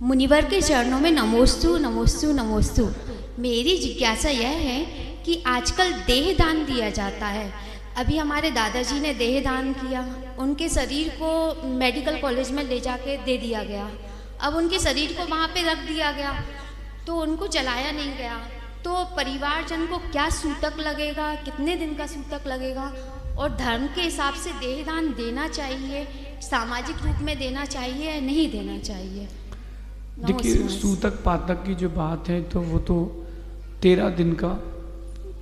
मुनिवर के चरणों में नमोस्तु नमोस्तु नमोस्तु। मेरी जिज्ञासा यह है कि आजकल देह दान दिया जाता है। अभी हमारे दादाजी ने देह दान किया, उनके शरीर को मेडिकल कॉलेज में ले जाके दे दिया गया। अब उनके शरीर को वहाँ पे रख दिया गया तो उनको जलाया नहीं गया, तो परिवारजन को क्या सूतक लगेगा, कितने दिन का सूतक लगेगा? और धर्म के हिसाब से देह दान देना चाहिए, सामाजिक रूप में देना चाहिए या नहीं देना चाहिए? देखिए, सूतक पातक की जो बात है तो वो तो 13 दिन का,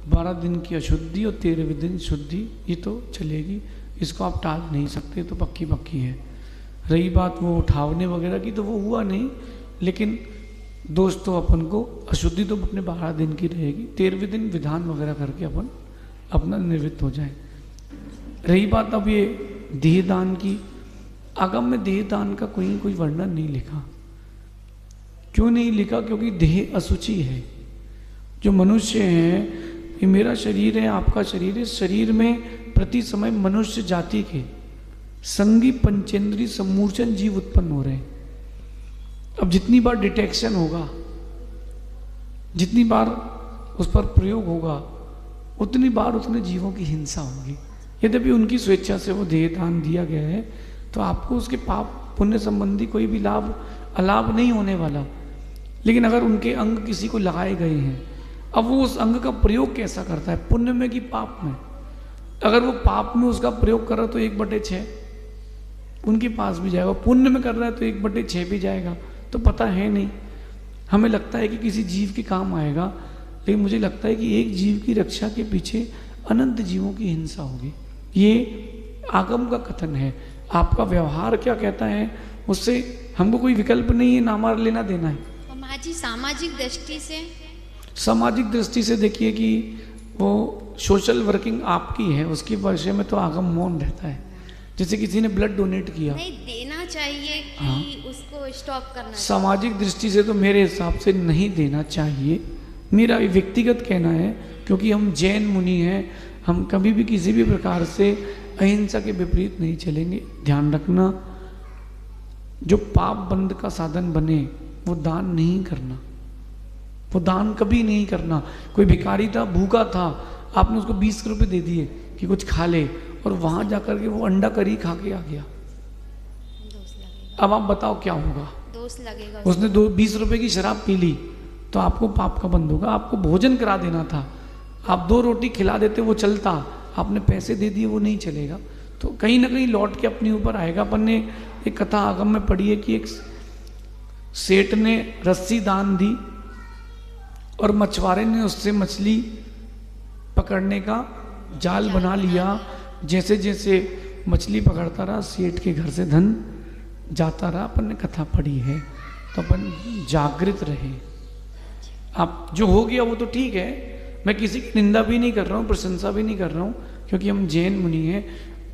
12 दिन की अशुद्धि और 13वें दिन शुद्धि, ये तो चलेगी, इसको आप टाल नहीं सकते, तो पक्की पक्की है। रही बात वो उठावने वगैरह की, तो वो हुआ नहीं, लेकिन दोस्त तो अपन को अशुद्धि तो अपने 12 दिन की रहेगी, 13वें दिन विधान वगैरह करके अपन अपना निवृत्त हो जाए। रही बात अब ये देह दान की, आगम में देह दान का कोई वर्णन नहीं लिखा। क्यों नहीं लिखा? क्योंकि देह अशुचि है। जो मनुष्य है, ये मेरा शरीर है, आपका शरीर है, शरीर में प्रति समय मनुष्य जाति के संगी पंचेंद्री सम्मूर्छन जीव उत्पन्न हो रहे हैं। अब जितनी बार डिटेक्शन होगा, जितनी बार उस पर प्रयोग होगा, उतनी बार उतने जीवों की हिंसा होगी। यद्यपि उनकी स्वेच्छा से वो देह दान दिया गया है, तो आपको उसके पाप पुण्य संबंधी कोई भी लाभ अलाभ नहीं होने वाला। लेकिन अगर उनके अंग किसी को लगाए गए हैं, अब वो उस अंग का प्रयोग कैसा करता है, पुण्य में कि पाप में? अगर वो पाप में उसका प्रयोग कर रहा है तो 1/6 उनके पास भी जाएगा, पुण्य में कर रहा है तो 1/6 भी जाएगा। तो पता है नहीं, हमें लगता है कि किसी जीव के काम आएगा, लेकिन मुझे लगता है कि एक जीव की रक्षा के पीछे अनंत जीवों की हिंसा होगी। ये आगम का कथन है। आपका व्यवहार क्या कहता है, उससे हमको कोई विकल्प नहीं है, ना हमारा लेना देना है। जी, सामाजिक दृष्टि से, सामाजिक दृष्टि से देखिए कि वो सोशल वर्किंग आपकी है, उसके विषय में तो आगम मौन रहता है। जैसे किसी ने ब्लड डोनेट किया, नहीं देना चाहिए कि उसको स्टॉप करना चाहिए? सामाजिक दृष्टि से तो मेरे हिसाब से नहीं देना चाहिए, मेरा व्यक्तिगत कहना है। क्योंकि हम जैन मुनि हैं, हम कभी भी किसी भी प्रकार से अहिंसा के विपरीत नहीं चलेंगे। ध्यान रखना, जो पाप बंद का साधन बने वो दान नहीं करना, वो दान कभी नहीं करना। कोई भिखारी था, भूखा था, आपने उसको 20 रुपए दे दिए कि कुछ खा ले, और वहां जाकर के वो अंडा करी खा के आ गया, अब आप बताओ क्या होगा? दोष लगेगा। उसने 20 रुपए की शराब पी ली तो आपको पाप का बंद होगा। आपको भोजन करा देना था, आप 2 रोटी खिला देते वो चलता, आपने पैसे दे दिए वो नहीं चलेगा। तो कहीं ना कहीं लौट के अपने ऊपर आएगा। अपन ने एक कथा आगम में पढ़ी है कि एक सेठ ने रस्सी दान दी और मछुआरे ने उससे मछली पकड़ने का जाल बना लिया। जैसे जैसे मछली पकड़ता रहा, सेठ के घर से धन जाता रहा। अपन ने कथा पढ़ी है, तो अपन जागृत रहे। आप जो हो गया वो तो ठीक है, मैं किसी की निंदा भी नहीं कर रहा हूँ, प्रशंसा भी नहीं कर रहा हूँ, क्योंकि हम जैन मुनि हैं।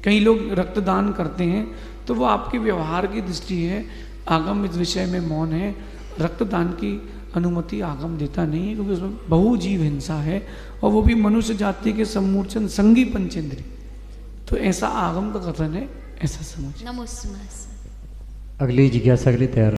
कई लोग रक्तदान करते हैं, तो वो आपके व्यवहार की दृष्टि है। आगम इस विषय में मौन है। रक्तदान की अनुमति आगम देता नहीं है, क्योंकि उसमें बहुजीव हिंसा है, और वो भी मनुष्य जाति के सम्मूर्छन संगी पंचेंद्री। तो ऐसा आगम का कथन है, ऐसा समझ। नमस्कार। अगली जिज्ञासा के लिए तैयार।